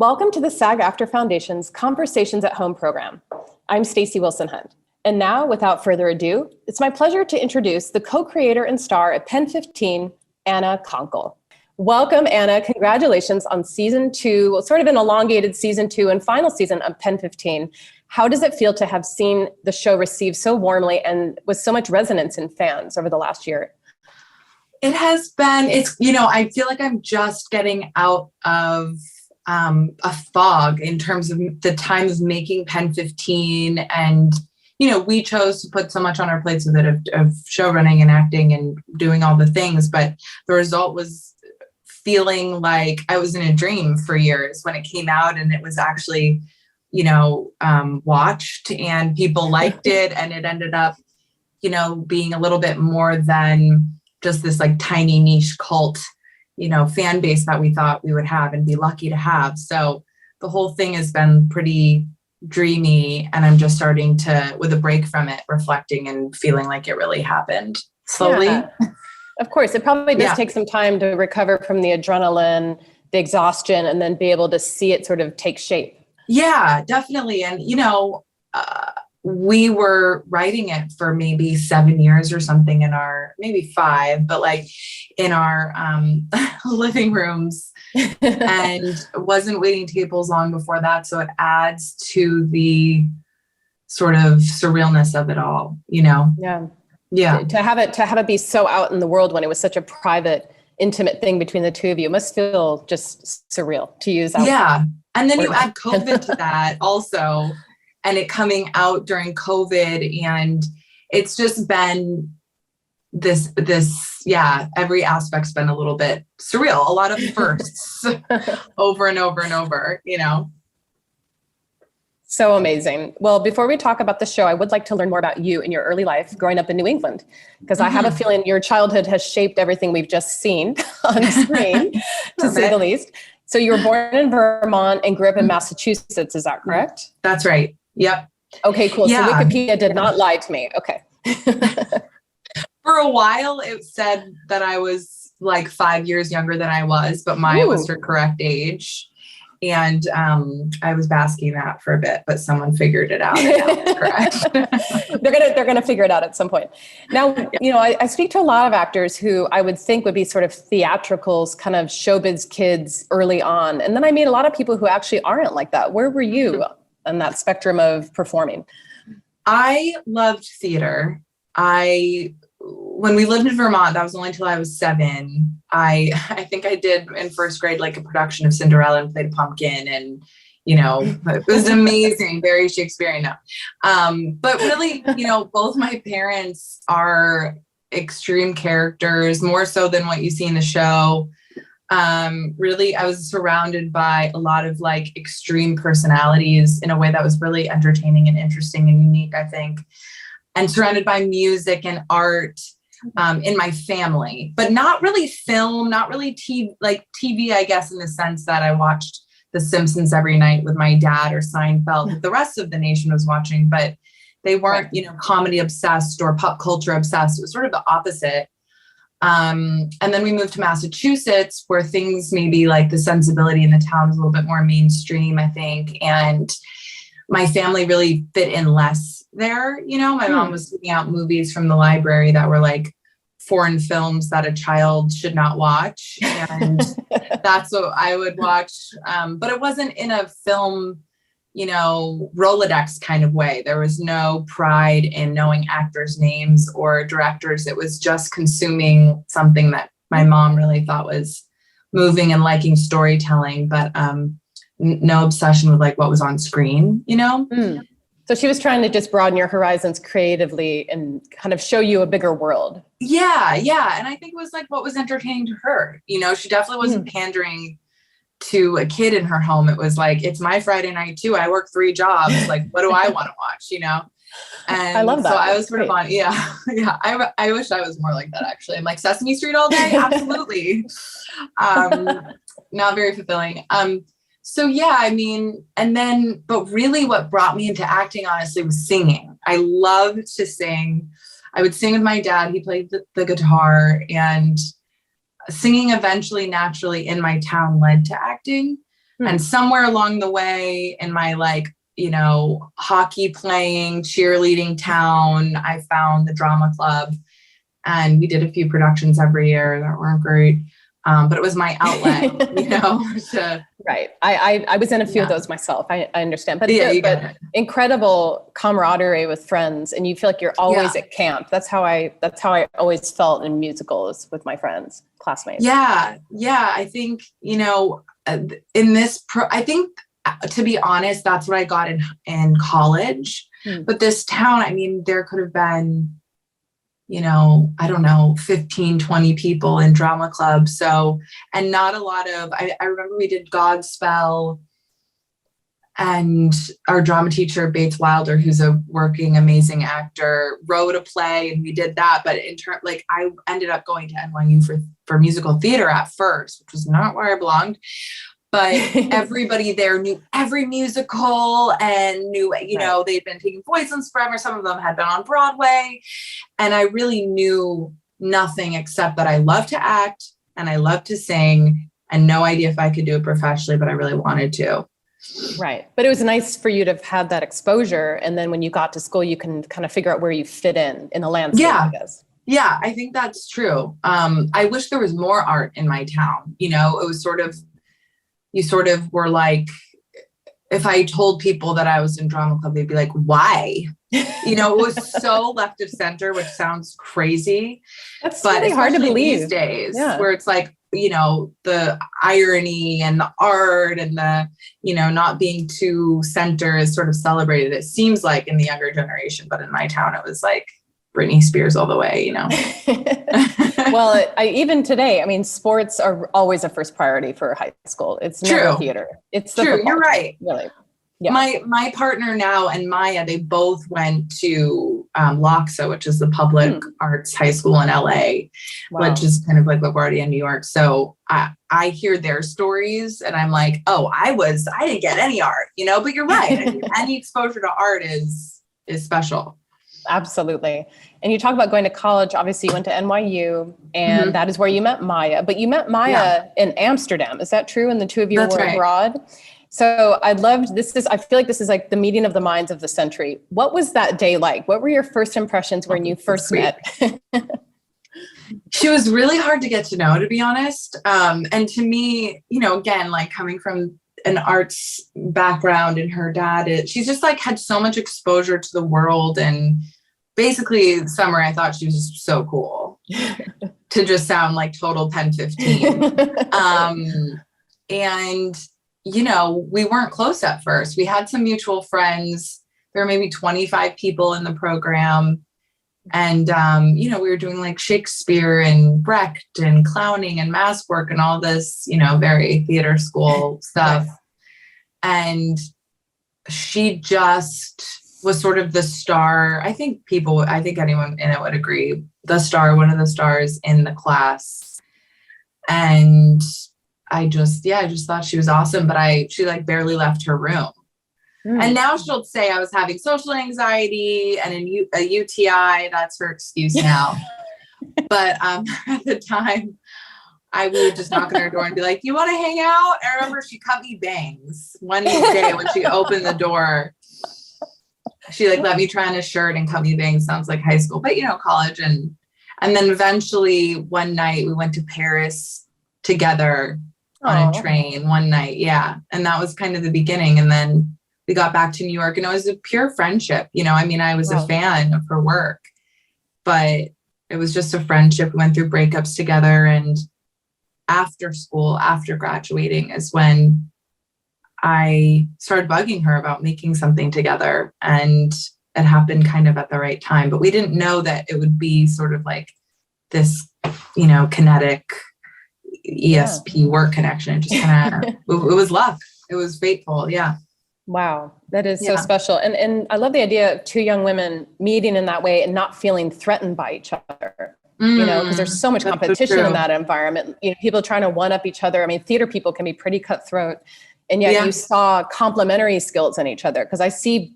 Welcome to the SAG-AFTRA Foundation's Conversations at Home program. I'm Stacey Wilson-Hunt. And now, without further ado, it's my pleasure to introduce the co-creator and star of PEN15, Anna Konkle. Welcome, Anna. Congratulations on season 2, well, sort of an elongated season 2 and final season of PEN15. How does it feel to have seen the show received so warmly and with so much resonance in fans over the last year? It has been, I feel like I'm just getting out of a fog in terms of the time of making PEN15. And, we chose to put so much on our plates with it of show running and acting and doing all the things. But the result was feeling like I was in a dream for years when it came out, and it was actually, watched and people liked it. And it ended up, being a little bit more than just this like tiny niche cult, fan base that we thought we would have and be lucky to have. So the whole thing has been pretty dreamy, and I'm just starting to, with a break from it, reflecting and feeling like it really happened slowly. Yeah. Of course, it probably does take some time to recover from the adrenaline, the exhaustion, and then be able to see it sort of take shape. Yeah, definitely. And, we were writing it for maybe 7 years or something maybe 5, but like in our living rooms, and wasn't waiting tables long before that. So it adds to the sort of surrealness of it all, Yeah. To have it be so out in the world when it was such a private, intimate thing between the two of you must feel just surreal to use that. Yeah. And then you add COVID to that also, and it coming out during COVID. And it's just been this, every aspect's been a little bit surreal, a lot of firsts over and over and over, So amazing. Well, before we talk about the show, I would like to learn more about you and your early life growing up in New England, because I have a feeling your childhood has shaped everything we've just seen on screen, to say the least. So you were born in Vermont and grew up in Massachusetts. Is that correct? That's right. Yep. Okay, cool. Yeah. So Wikipedia did not lie to me. Okay. For a while, it said that I was like 5 years younger than I was, but Maya was her correct age. And I was basking that for a bit, but someone figured it out. And now it's correct. They're gonna figure it out at some point. Now, I speak to a lot of actors who I would think would be sort of theatricals, kind of showbiz kids early on, and then I meet a lot of people who actually aren't like that. Where were you on that spectrum of performing? I loved theater. When we lived in Vermont, that was only until I was 7. I think I did in first grade, like a production of Cinderella and played a pumpkin, and, it was amazing, very Shakespearean now. But really, both my parents are extreme characters, more so than what you see in the show. Really, I was surrounded by a lot of like extreme personalities in a way that was really entertaining and interesting and unique, I think. And surrounded by music and art in my family, but not really film, not really TV, I guess, in the sense that I watched The Simpsons every night with my dad or Seinfeld that the rest of the nation was watching, but they weren't, comedy obsessed or pop culture obsessed. It was sort of the opposite. And then we moved to Massachusetts, where things maybe like the sensibility in the town is a little bit more mainstream, I think. And my family really fit in less there. My mom was putting out movies from the library that were like foreign films that a child should not watch. And that's what I would watch. But it wasn't in a film, Rolodex kind of way. There was no pride in knowing actors' names or directors. It was just consuming something that my mom really thought was moving and liking storytelling, but no obsession with like what was on screen, So she was trying to just broaden your horizons creatively and kind of show you a bigger world. Yeah. And I think it was like what was entertaining to her. She definitely wasn't pandering to a kid in her home. It was like, it's my Friday night too. I work 3 jobs. Like, what do I want to watch, And I love that. So I was sort of on, yeah. I wish I was more like that, actually. I'm like Sesame Street all day. Absolutely. Not very fulfilling. So yeah, but really what brought me into acting, honestly, was singing. I loved to sing. I would sing with my dad. He played the guitar, and singing eventually naturally in my town led to acting. And somewhere along the way in my like, you know, hockey playing, cheerleading town, I found the drama club, and we did a few productions every year that weren't great. But it was my outlet, you know, Right. I was in a few of those myself. I understand, but, but incredible camaraderie with friends, and you feel like you're always at camp. That's how I always felt in musicals with my friends, classmates. Yeah. Yeah. I think, you know, in this, I think, to be honest, that's what I got in college. But this town, I mean, there could have been, you know, I don't know, 15, 20 people in drama club. So, and not a lot of, I remember we did Godspell, and our drama teacher, Bates Wilder, who's a working, amazing actor, wrote a play, and we did that. But in turn, like, I ended up going to NYU for musical theater at first, which was not where I belonged. But everybody there knew every musical and knew, you know, they'd been taking voices forever. Some of them had been on Broadway. And I really knew nothing except that I love to act and I love to sing, and no idea if I could do it professionally, but I really wanted to. Right. But it was nice for you to have had that exposure. And then when you got to school, you can kind of figure out where you fit in the landscape, I guess. Yeah, I think that's true. I wish there was more art in my town. You know, it was you sort of were like, if I told people that I was in drama club, they'd be like, why? You know, it was so left of center, which sounds crazy. That's really hard to believe these days, where it's like, you know, the irony and the art and the, you know, not being too center is sort of celebrated. It seems like in the younger generation, but in my town, it was like Britney Spears all the way, you know? Well, even today, I mean, sports are always a first priority for high school. It's never theater. It's the true. You're right. Really. Yeah. My partner now and Maya, they both went to LACHSA, which is the public arts high school in LA, which is kind of like LaGuardia in New York. So I hear their stories and I'm like, oh, I didn't get any art, you know, but you're right. I mean, any exposure to art is special. Absolutely. And you talk about going to college. Obviously, you went to NYU, and that is where you met Maya. But you met Maya in Amsterdam. Is that true? And the two of you were abroad? So I feel like this is like the meeting of the minds of the century. What was that day like? What were your first impressions when you first met? She was really hard to get to know, to be honest. And to me, you know, again, like coming from an arts background, and her dad, she's just like had so much exposure to the world. And basically summer, I thought she was just so cool to just sound like total PEN15. And, you know, we weren't close at first. We had some mutual friends. There were maybe 25 people in the program. And, you know, we were doing like Shakespeare and Brecht and clowning and mask work and all this, you know, very theater school stuff. And she just was sort of the star. I think anyone in it would agree, one of the stars in the class. And I just thought she was awesome, but she like barely left her room. And now she'll say I was having social anxiety and a UTI. That's her excuse now. But at the time, we would just knock on her door and be like, "You want to hang out?" I remember she cut me bangs one day when she opened the door. She like let me try on a shirt and cut me bangs. Sounds like high school, but you know, college. And then eventually one night we went to Paris together on a train one night. Yeah. And that was kind of the beginning. And then we got back to New York, and it was a pure friendship. You know, I mean, I was a fan of her work, but it was just a friendship. We went through breakups together, and after school, after graduating, is when I started bugging her about making something together, and it happened kind of at the right time. But we didn't know that it would be sort of like this, you know, kinetic ESP work connection. It just kind of, it was luck. It was fateful. Yeah. Wow. That is so special. And I love the idea of two young women meeting in that way and not feeling threatened by each other, you know, because there's so much competition in that environment. You know, people trying to one up each other. I mean, theater people can be pretty cutthroat, and yet you saw complementary skills in each other. Because I see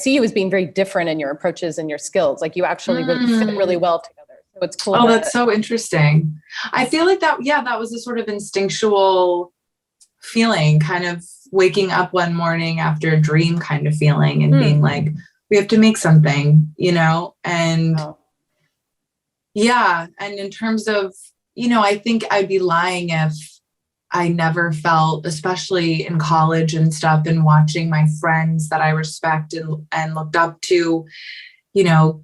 you as being very different in your approaches and your skills. Like you actually really fit really well together. So it's cool. Oh, that's so interesting. I feel like that was a sort of instinctual feeling, kind of waking up one morning after a dream kind of feeling and being like, we have to make something, and yeah. And in terms of, I think I'd be lying if I never felt, especially in college and stuff, and watching my friends that I respect and looked up to,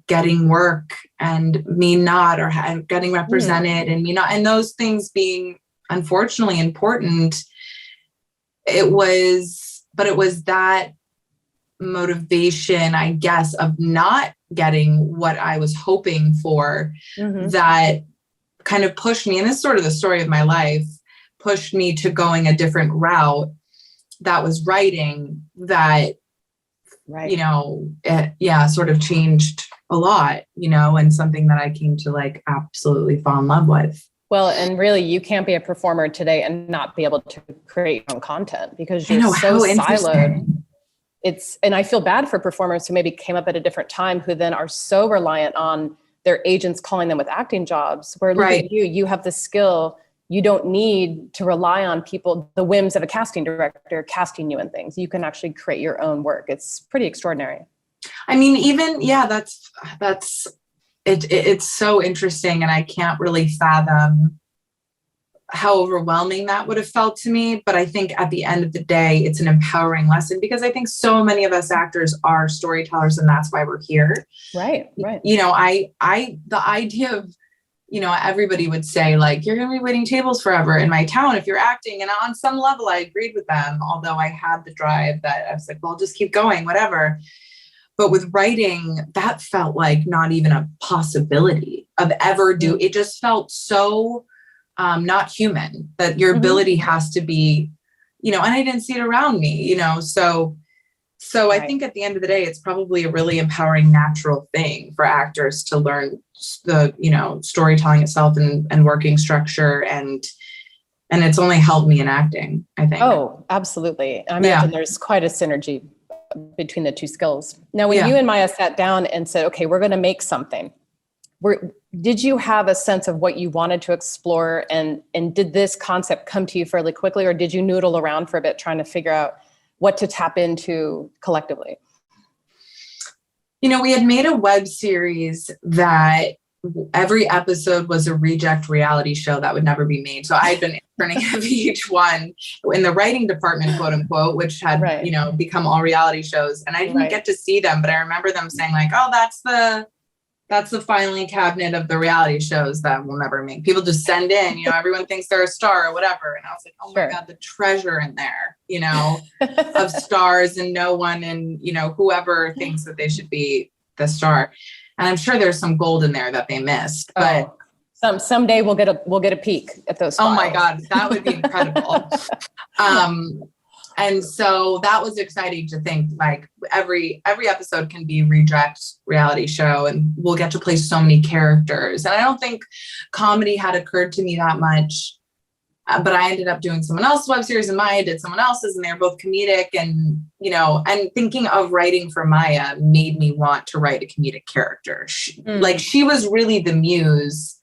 getting work and me not, or getting represented and me not, and those things being unfortunately important. It was that motivation, I guess, of not getting what I was hoping for that kind of pushed me, and this is sort of the story of my life, pushed me to going a different route that was writing that, sort of changed a lot, and something that I came to like absolutely fall in love with. Well, and really you can't be a performer today and not be able to create your own content because you're so siloed. And I feel bad for performers who maybe came up at a different time, who then are so reliant on their agents calling them with acting jobs, where look at you have the skill. You don't need to rely on people, the whims of a casting director casting you in things. You can actually create your own work. It's pretty extraordinary. I mean, even, that's it's so interesting. And I can't really fathom how overwhelming that would have felt to me. But I think at the end of the day, it's an empowering lesson, because I think so many of us actors are storytellers, and that's why we're here. Right. The idea of, everybody would say like, you're going to be waiting tables forever in my town if you're acting. And on some level, I agreed with them, although I had the drive that I was like, well, just keep going, whatever. But with writing, that felt like not even a possibility of ever it just felt so not human, that your ability has to be, and I didn't see it around me, so I think at the end of the day, it's probably a really empowering, natural thing for actors to learn the, storytelling itself and working structure. And it's only helped me in acting, I think. Oh, absolutely. I imagine there's quite a synergy between the two skills. Now, when you and Maya sat down and said, okay, we're going to make something, did you have a sense of what you wanted to explore? And did this concept come to you fairly quickly, or did you noodle around for a bit trying to figure out what to tap into collectively? We had made a web series that every episode was a reject reality show that would never be made. So I'd been interning of each one in the writing department, quote unquote, which had, become all reality shows. And I didn't get to see them, but I remember them saying like, oh, that's the filing cabinet of the reality shows that we'll never make. People just send in, everyone thinks they're a star or whatever. And I was like, oh my God, the treasure in there, of stars, and no one, and, whoever thinks that they should be the star. And I'm sure there's some gold in there that they missed, but someday we'll get a peek at those files. Oh my God, that would be incredible. And so that was exciting to think like every episode can be reject reality show, and we'll get to play so many characters. And I don't think comedy had occurred to me that much, but I ended up doing someone else's web series, and Maya did someone else's, and they were both comedic. And, and thinking of writing for Maya made me want to write a comedic character. She was really the muse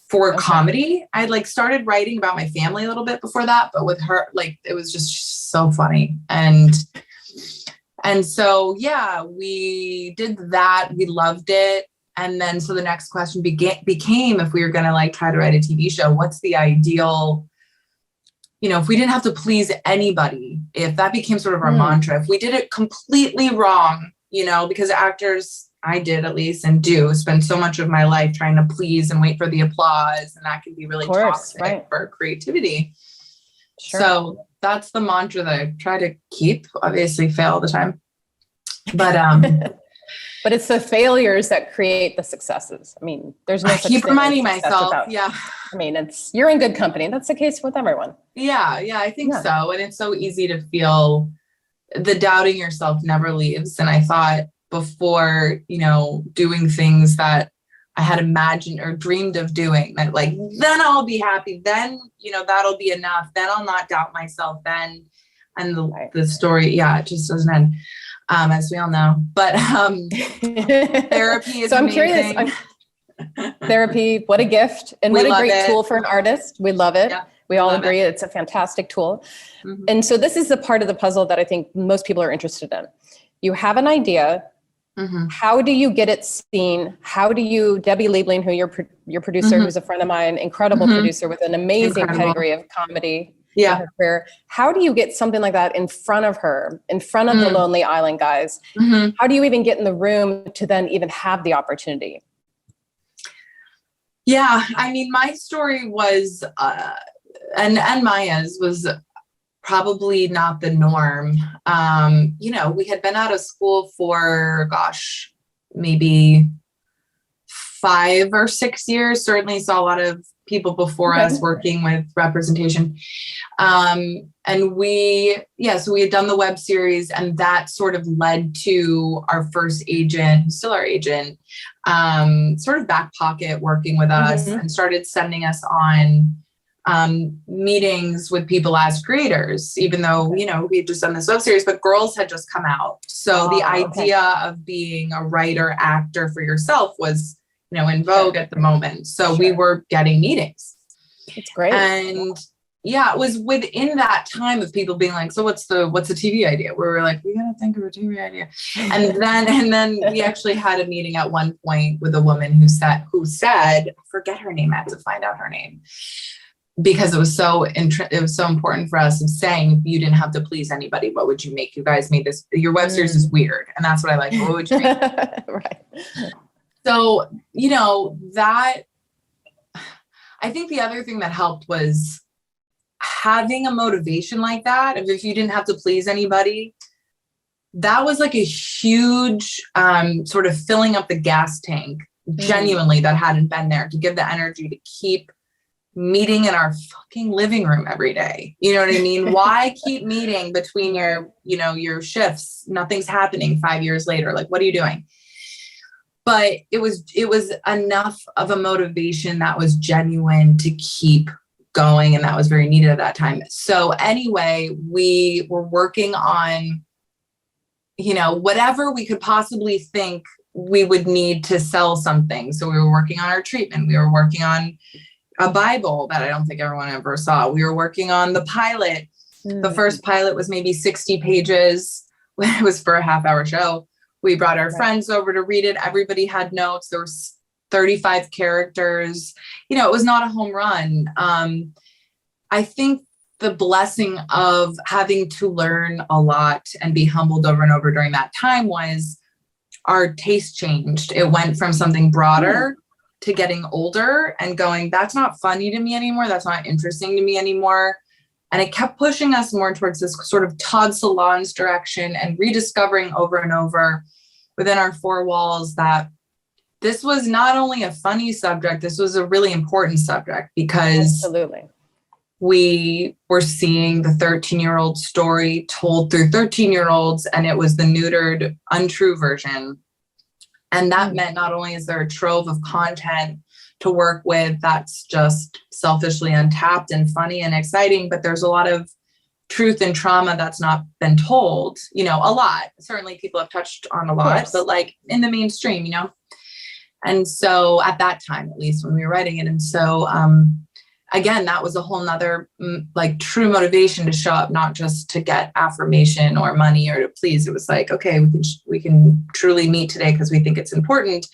for comedy. I'd started writing about my family a little bit before that, but with her, it was just so funny. And so, we did that. We loved it. And then, so the next question became, if we were going to try to write a TV show, what's the ideal, if we didn't have to please anybody, if that became sort of our mantra, if we did it completely wrong, because actors, I did at least, and do spend so much of my life trying to please and wait for the applause. And that can be really toxic for creativity. Sure. So that's the mantra that I try to keep, obviously fail all the time. But, but it's the failures that create the successes. I mean, there's no I keep reminding myself. I mean, you're in good company. That's the case with everyone. Yeah, I think so. And it's so easy to feel the doubting yourself never leaves. And I thought before, doing things that I had imagined or dreamed of doing, that then I'll be happy. Then, that'll be enough. Then I'll not doubt myself. Then, and the story, it just doesn't end. As we all know, but therapy is so amazing. I'm curious. Therapy, what a gift, and what a great tool for an artist. We love it. Yeah. We all agree it's a fantastic tool. Mm-hmm. And so this is the part of the puzzle that I think most people are interested in. You have an idea. Mm-hmm. How do you get it seen? How do you, Debbie Liebling, who your producer, mm-hmm. who's a friend of mine, incredible mm-hmm. producer with an amazing pedigree of comedy in her career. How do you get something like that in front of her, in front of the Lonely Island guys? Mm-hmm. How do you even get in the room to then even have the opportunity? Yeah, I mean, my story was, and Maya's was probably not the norm. We had been out of school for, maybe 5 or 6 years. Certainly saw a lot of people before us working with representation. So we had done the web series, and that sort of led to our first agent, who's still our agent, sort of back pocket working with us and started sending us on meetings with people as creators, even though, we had just done this web series, but Girls had just come out. So the idea of being a writer, actor for yourself was, in vogue at the moment. So we were getting meetings. It's great. And it was within that time of people being like, so what's the TV idea? We were like, we gotta think of a TV idea. And then we actually had a meeting at one point with a woman who said, I forget her name, I had to find out her name, because it was so important for us, of saying, you didn't have to please anybody. What would you make? You guys made this, your web series is weird. And that's what I like. What would you make? Right. So, that, I think the other thing that helped was having a motivation like that. If you didn't have to please anybody, that was like a huge sort of filling up the gas tank, genuinely, that hadn't been there, to give the energy to keep meeting in our fucking living room every day. You know what I mean? Why keep meeting between your shifts? Nothing's happening 5 years later. Like, what are you doing? But it was enough of a motivation that was genuine to keep going. And that was very needed at that time. So anyway, we were working on, whatever we could possibly think we would need to sell something. So we were working on our treatment. We were working on a Bible that I don't think everyone ever saw. We were working on the pilot. The first pilot was maybe 60 pages. It was for a half-hour show. We brought our friends over to read it. Everybody had notes. There was 35 characters. It was not a home run. I think the blessing of having to learn a lot and be humbled over and over during that time was our taste changed. It went from something broader to getting older and going, that's not funny to me anymore. That's not interesting to me anymore. And it kept pushing us more towards this sort of Todd Solondz direction, and rediscovering over and over within our four walls that this was not only a funny subject, this was a really important subject, because we were seeing the 13-year-old story told through 13-year-olds, and it was the neutered, untrue version. And that meant not only is there a trove of content to work with that's just selfishly untapped and funny and exciting, but there's a lot of truth and trauma that's not been told, a lot. Certainly people have touched on a lot, but like in the mainstream, And so at that time, at least when we were writing it. And so, again, that was a whole nother true motivation to show up, not just to get affirmation or money or to please. It was like, okay, we can truly meet today because we think it's important.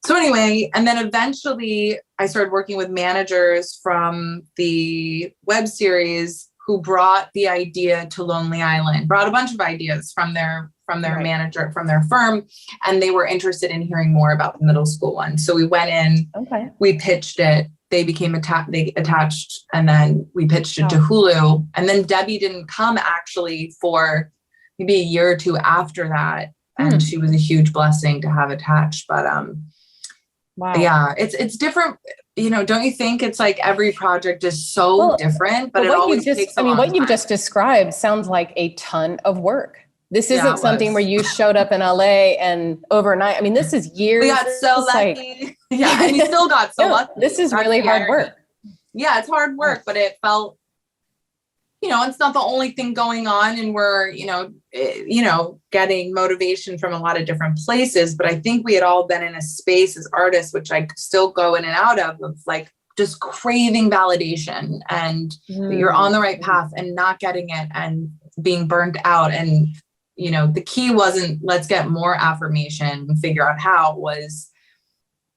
So anyway, and then eventually I started working with managers from the web series who brought the idea to Lonely Island, brought a bunch of ideas from their manager, from their firm, and they were interested in hearing more about the middle school one. So we went in, we pitched it, they became they attached, and then we pitched it to Hulu. And then Debbie didn't come actually for maybe a year or two after that. And she was a huge blessing to have attached. But yeah, it's different. Don't you think it's like every project is so different, but it always takes a long time. What you've just described sounds like a ton of work. This isn't something where you showed up in LA and overnight. I mean, this is years. We got so lucky. And you still got so lucky. This is really hard work. Yeah, it's hard work, but it felt, it's not the only thing going on, and we're, getting motivation from a lot of different places. But I think we had all been in a space as artists, which I still go in and out of like just craving validation and that you're on the right path and not getting it and being burnt out. And, you know, the key wasn't let's get more affirmation and figure out how. It was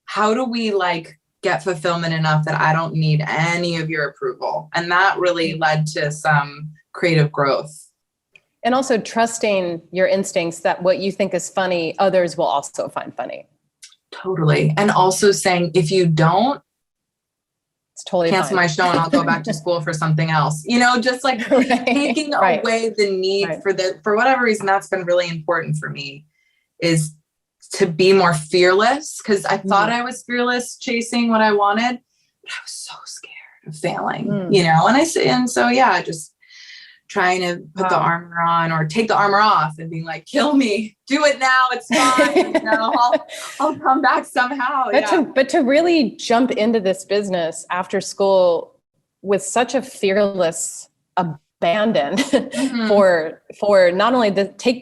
how do we like get fulfillment enough that I don't need any of your approval? And that really led to some creative growth. And also trusting your instincts that what you think is funny, others will also find funny. Totally. And also saying, if you don't, it's totally cancel fine. my show and I'll go back to school for something else. You know, just like taking away the need for whatever reason. That's been really important for me, is to be more fearless, because I thought I was fearless chasing what I wanted, but I was so scared of failing, you know, and so, yeah, just trying to put the armor on or take the armor off and being like, kill me, do it now. It's fine. You know, I'll come back somehow. But to really jump into this business after school with such a fearless abandon for not only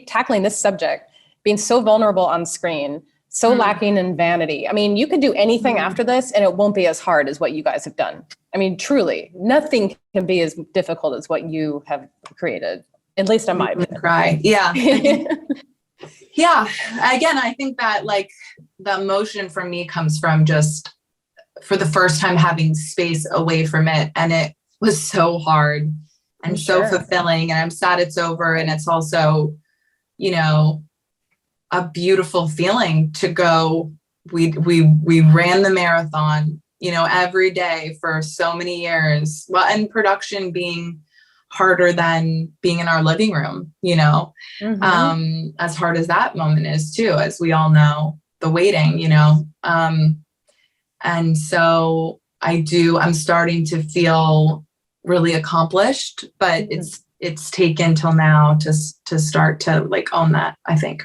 tackling this subject, being so vulnerable on screen, so lacking in vanity. I mean, you could do anything after this and it won't be as hard as what you guys have done. I mean, truly, nothing can be as difficult as what you have created, at least in my opinion. Cry. Yeah. Yeah. Again, I think that like the emotion for me comes from just for the first time having space away from it. And it was so hard and so fulfilling. And I'm sad it's over. And it's also, you know, a beautiful feeling to go. We ran the marathon, you know, every day for so many years. Well, and production being harder than being in our living room, you know, as hard as that moment is too, as we all know, the waiting, you know. And so I'm starting to feel really accomplished, but it's taken till now to start to like own that, I think.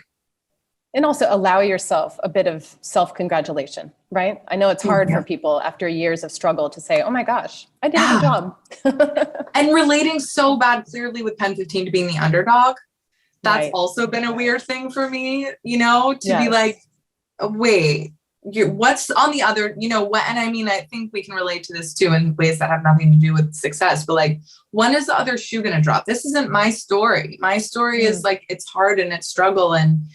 And also allow yourself a bit of self-congratulation, right? I know it's hard for people after years of struggle to say, oh my gosh, I did a good job. And relating so bad clearly with PEN15 to being the underdog. That's also been a weird thing for me, you know, to be like, wait, what's on the other, you know, what? And I mean, I think we can relate to this too in ways that have nothing to do with success, but like, when is the other shoe going to drop? This isn't my story. My story is like, it's hard and it's struggle and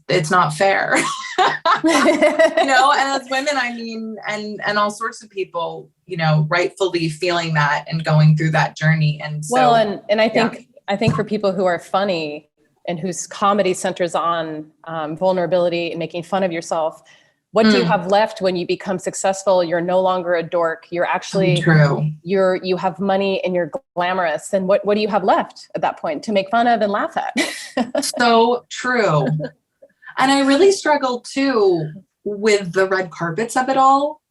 it's not fair, you know, and as women, I mean, and all sorts of people, you know, rightfully feeling that and going through that journey. And so, well, and I think for people who are funny and whose comedy centers on vulnerability and making fun of yourself, what do you have left when you become successful? You're no longer a dork. You're actually, you have money and you're glamorous. And what do you have left at that point to make fun of and laugh at? So true. And I really struggled too with the red carpets of it all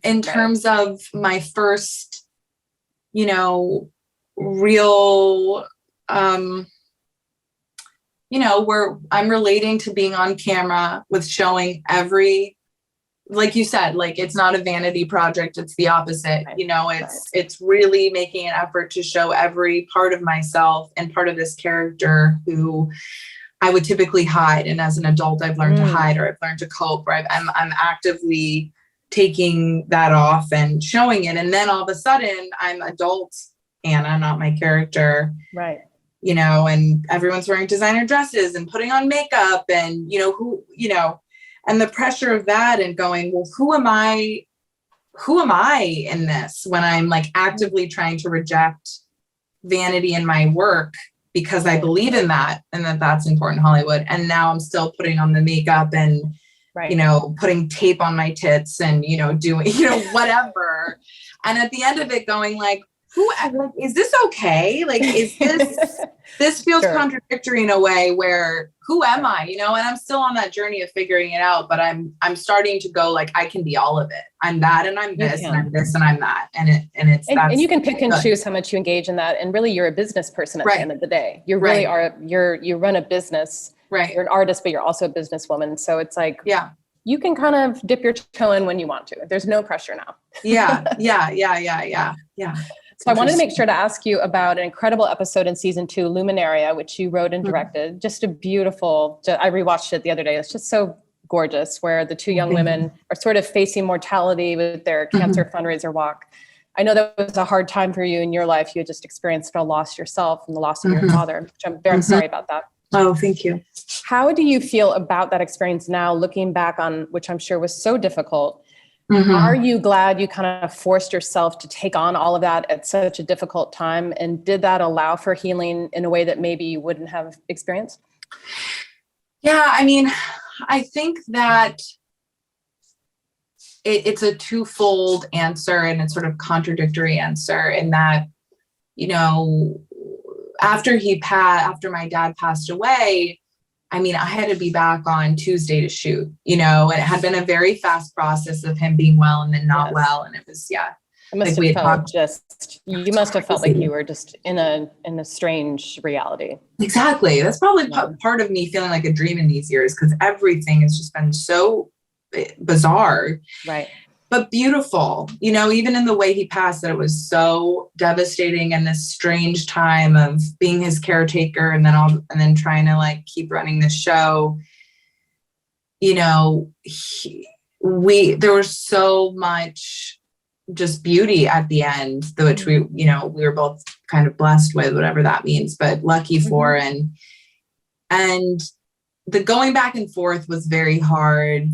in terms of my first, you know, real, you know, where I'm relating to being on camera with showing every, like you said, like it's not a vanity project. It's the opposite. You know, it's really making an effort to show every part of myself and part of this character who I would typically hide. And as an adult, I've learned to hide, or I've learned to cope, or I'm actively taking that off and showing it. And then all of a sudden I'm adult Anna, not my character. Right. You know, and everyone's wearing designer dresses and putting on makeup and, you know, and the pressure of that and going, well, who am I in this when I'm like actively trying to reject vanity in my work because I believe in that and that's important in Hollywood. And now I'm still putting on the makeup and, you know, putting tape on my tits and, you know, doing, you know, whatever. And at the end of it going like, is this okay? Like, is this feels contradictory in a way where who am I, you know, and I'm still on that journey of figuring it out, but I'm starting to go like, I can be all of it. I'm that, and I'm this, and I'm this, and I'm that. And you can pick and choose how much you engage in that. And really you're a business person at the end of the day. You really are, you run a business, you're an artist, but you're also a businesswoman. So it's like, you can kind of dip your toe in when you want to. There's no pressure now. Yeah. So I wanted to make sure to ask you about an incredible episode in season 2, Luminaria, which you wrote and directed. Just a beautiful, I rewatched it the other day. It's just so gorgeous, where the two young women are sort of facing mortality with their cancer fundraiser walk. I know that was a hard time for you in your life. You had just experienced a loss yourself and the loss of your father, which I'm very sorry about that. Oh, thank you. How do you feel about that experience now, looking back on, which I'm sure was so difficult? Are you glad you kind of forced yourself to take on all of that at such a difficult time? And did that allow for healing in a way that maybe you wouldn't have experienced? Yeah, I mean, I think that it's a twofold answer, and it's sort of contradictory answer in that, you know, after my dad passed away, I mean, I had to be back on Tuesday to shoot, you know, and it had been a very fast process of him being well and then not well. And it was, It must like have felt you must have felt like you were just in a strange reality. Exactly. That's probably part of me feeling like a dream in these years, because everything has just been so bizarre. Right. But beautiful, you know, even in the way he passed, that it was so devastating, and this strange time of being his caretaker and then trying to like keep running the show. You know, there was so much just beauty at the end, which we were both kind of blessed with, whatever that means, but lucky for. And the going back and forth was very hard.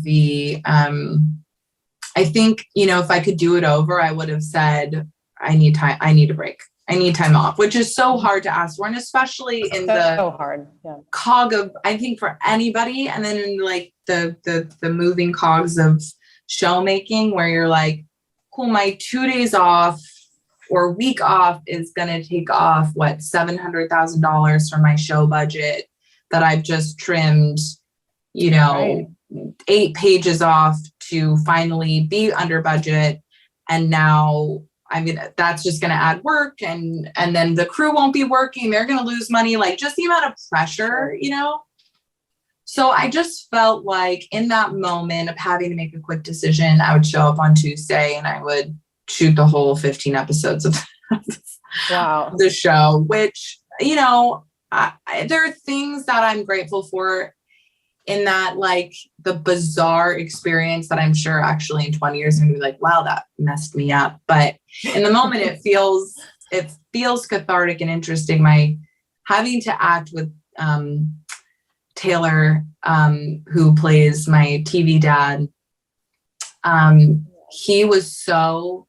I think, you know, if I could do it over, I would have said, I need time. I need a break. I need time off, which is so hard to ask for. And especially in so hard. cog of, I think, for anybody. And then in like the moving cogs of show making, where you're like, cool, my 2 days off or week off is going to take off $700,000 from my show budget that I've just trimmed, you know, 8 pages off to finally be under budget. And now, I mean, that's just going to add work, and then the crew won't be working. They're going to lose money, like just the amount of pressure, you know? So I just felt like in that moment of having to make a quick decision, I would show up on Tuesday and I would shoot the whole 15 episodes of the show, which, you know, there are things that I'm grateful for in that, like the bizarre experience that I'm sure actually in 20 years I'm gonna be like, wow, that messed me up. But in the moment, it feels cathartic and interesting. My having to act with Taylor, who plays my TV dad. He was so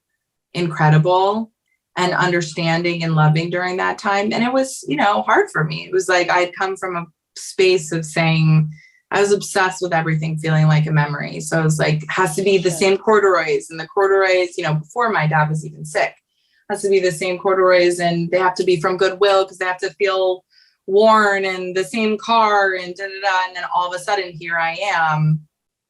incredible and understanding and loving during that time. And it was, you know, hard for me. It was like I'd come from a space of saying, I was obsessed with everything feeling like a memory. So it was like, has to be the same corduroys, and the corduroys, you know, before my dad was even sick, has to be the same corduroys, and they have to be from Goodwill because they have to feel worn, and the same car, and da-da-da. And then all of a sudden here I am,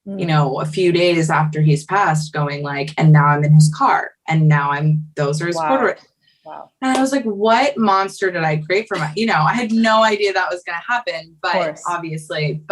you know, a few days after he's passed, going like, and now I'm in his car, and now those are his corduroys. Wow. And I was like, what monster did I create for my, you know, I had no idea that was going to happen, but obviously,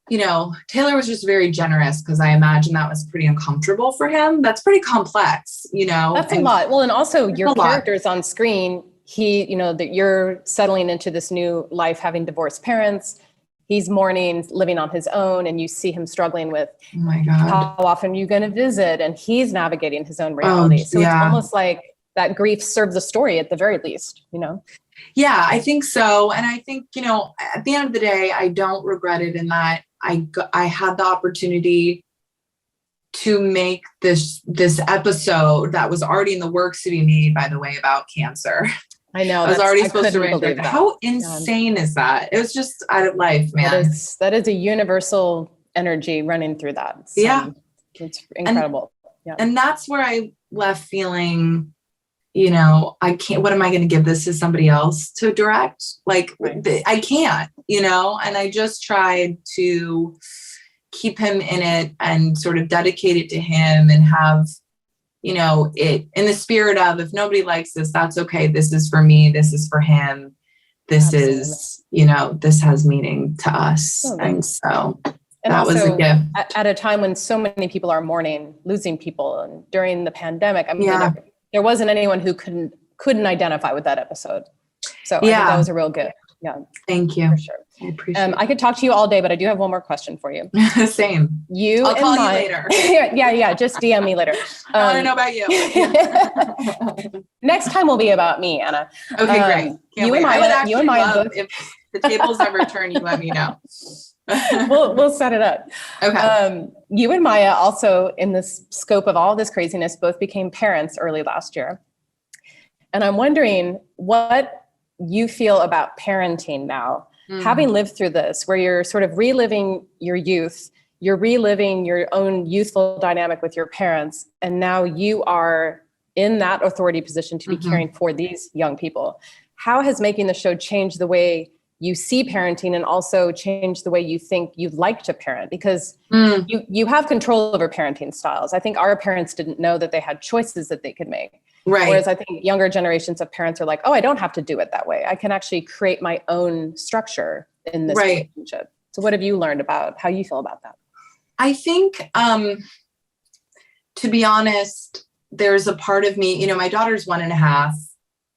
you know, Taylor was just very generous, because I imagine that was pretty uncomfortable for him. That's pretty complex, you know. That's a lot. Well, and also your characters on screen, you know, that you're settling into this new life, having divorced parents. He's mourning, living on his own, and you see him struggling with, oh my God, how often are you going to visit? And he's navigating his own reality. So it's almost like that grief serves a story at the very least, you know? Yeah, I think so. And I think, you know, at the end of the day, I don't regret it in that I had the opportunity to make this episode that was already in the works to be made, by the way, about cancer. I know. I was already supposed to write that. How insane is that? It was just out of life, man. That is a universal energy running through that. It's incredible. And that's where I left feeling, you know, what am I going to give this to somebody else to direct? Like, I can't, you know, and I just tried to keep him in it and sort of dedicate it to him, and have, you know, it in the spirit of, if nobody likes this, that's okay. This is for me. This is for him. This is, you know, this has meaning to us. And so that was a gift. At a time when so many people are mourning, losing people, and during the pandemic, I mean, there wasn't anyone who couldn't identify with that episode. So I think that was a real gift. Yeah. Thank you. For sure. I appreciate it. I could talk to you all day, but I do have one more question for you. Same. I'll call you later. yeah. Just DM me later. I want to know about you. Next time will be about me, Anna. Okay, great. You and Maya both. If the tables ever turn, you let me know. we'll set it up. Okay. You and Maya also, in this scope of all this craziness, both became parents early last year. And I'm wondering what you feel about parenting now, having lived through this, where you're sort of reliving your youth, you're reliving your own youthful dynamic with your parents, and now you are in that authority position to be caring for these young people. How has making the show changed the way you see parenting and also changed the way you think you'd like to parent? Because you have control over parenting styles. I think our parents didn't know that they had choices that they could make. Right. Whereas I think younger generations of parents are like, oh, I don't have to do it that way. I can actually create my own structure in this relationship. So what have you learned about how you feel about that? I think, to be honest, there's a part of me, my daughter's 1.5.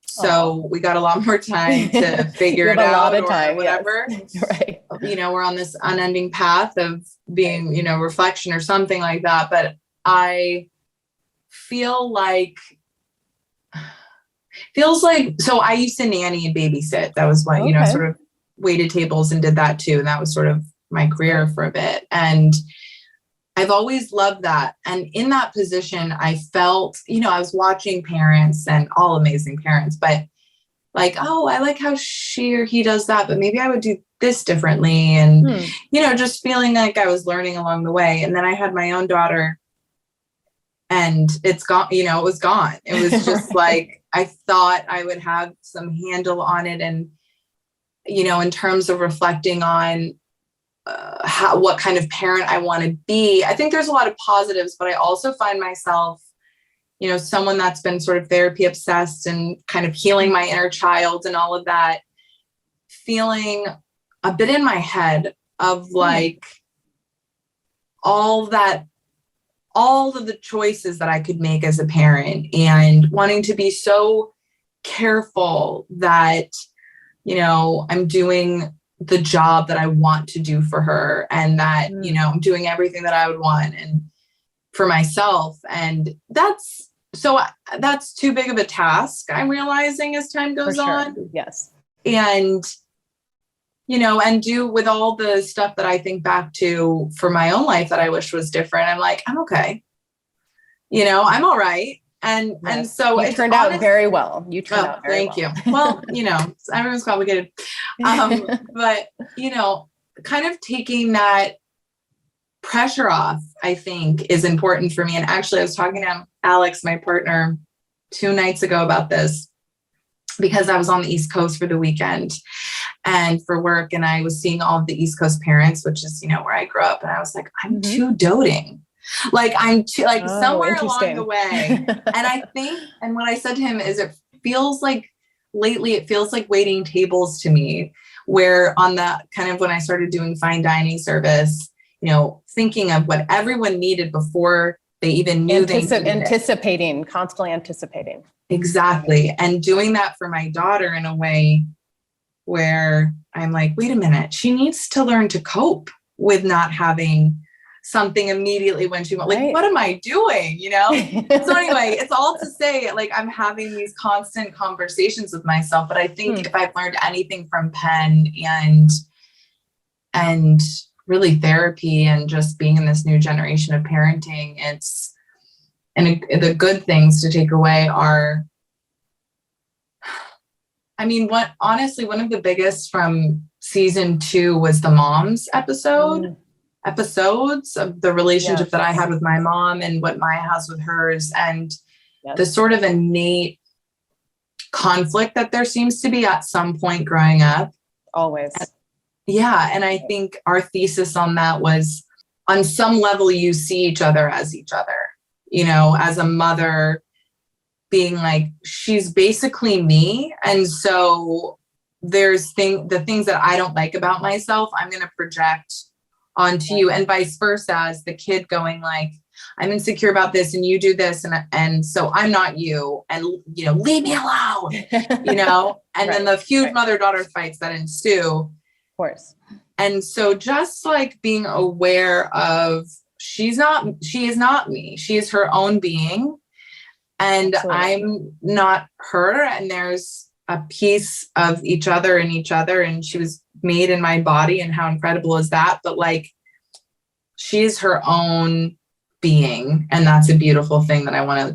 So we got a lot more time to figure it out or whatever. Yes. Right. We're on this unending path of being, reflection or something like that. But I feel like, so I used to nanny and babysit. That was what, sort of waited tables and did that too. And that was sort of my career for a bit. And I've always loved that. And in that position, I felt, I was watching parents and all amazing parents, but like, oh, I like how she or he does that, but maybe I would do this differently. And, just feeling like I was learning along the way. And then I had my own daughter and it's gone, it was gone. It was just like, I thought I would have some handle on it. And, in terms of reflecting on what kind of parent I want to be, I think there's a lot of positives, but I also find myself, someone that's been sort of therapy obsessed and kind of healing my inner child and all of that, feeling a bit in my head of like all of the choices that I could make as a parent and wanting to be so careful that, I'm doing the job that I want to do for her and that, I'm doing everything that I would want and for myself. And that's too big of a task, I'm realizing as time goes on. Yes. And, and do with all the stuff that I think back to for my own life that I wish was different. I'm like, I'm okay. I'm all right. And so it turned out very well. You turned out very well. Thank you. Well, everyone's complicated. But, kind of taking that pressure off, I think is important for me. And actually I was talking to Alex, my partner, 2 nights ago about this because I was on the East Coast for the weekend and for work. And I was seeing all of the East Coast parents, which is, where I grew up. And I was like, I'm too doting. Like I'm too, somewhere along the way. And I think, and what I said to him is it feels like waiting tables to me, where on the kind of when I started doing fine dining service, thinking of what everyone needed before they even knew they needed it. Constantly anticipating. Exactly. And doing that for my daughter in a way where I'm like, wait a minute, she needs to learn to cope with not having something immediately when she went, like, what am I doing? So anyway, it's all to say, like, I'm having these constant conversations with myself, but I think if I've learned anything from PEN and really therapy and just being in this new generation of parenting, the good things to take away are, honestly, one of the biggest from season 2 was the moms episodes of the relationship that I had with my mom and what Maya has with hers, and the sort of innate conflict that there seems to be at some point growing up. Always. And I think our thesis on that was, on some level, you see each other, as a mother being like, she's basically me. And so there's the things that I don't like about myself, I'm going to project onto you, and vice versa, as the kid going like, I'm insecure about this and you do this. And so I'm not you, and, you know, leave me alone, you know, and then the huge mother-daughter fights that ensue. Of course. And so just like being aware of, she is not me. She is her own being, and Absolutely. I'm not her. And there's a piece of each other in each other. And she was made in my body, and how incredible is that? But like, she's her own being. And that's a beautiful thing that I want to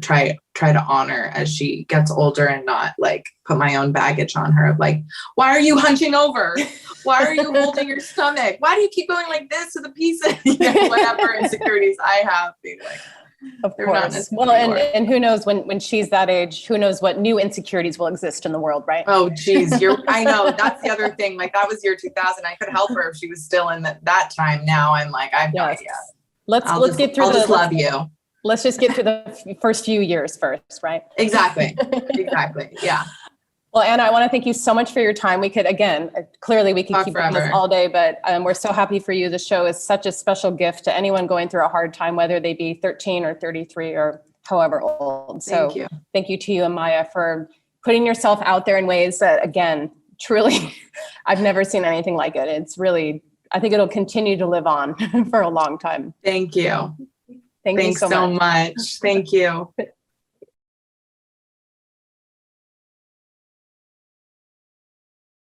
try to honor as she gets older, and not like put my own baggage on her of like, why are you hunching over? Why are you holding your stomach? Why do you keep going like this to the pieces? You know, whatever insecurities I have, being like, of course. Well, and who knows when she's that age, who knows what new insecurities will exist in the world, right? Oh, geez. I know, that's the other thing. Like, that was year 2000. I could help her if she was still in that time. Now I'm like, I have no idea. Let's get through love you. Let's just get through the first few years first, right? Exactly. Yeah. Well, Anna, I want to thank you so much for your time. We could, again, clearly we can keep doing this all day, but we're so happy for you. The show is such a special gift to anyone going through a hard time, whether they be 13 or 33 or however old. So thank you to you and Maya for putting yourself out there in ways that, again, truly, I've never seen anything like it. It's really, I think it'll continue to live on for a long time. Thank you. Thanks so much. Thank you.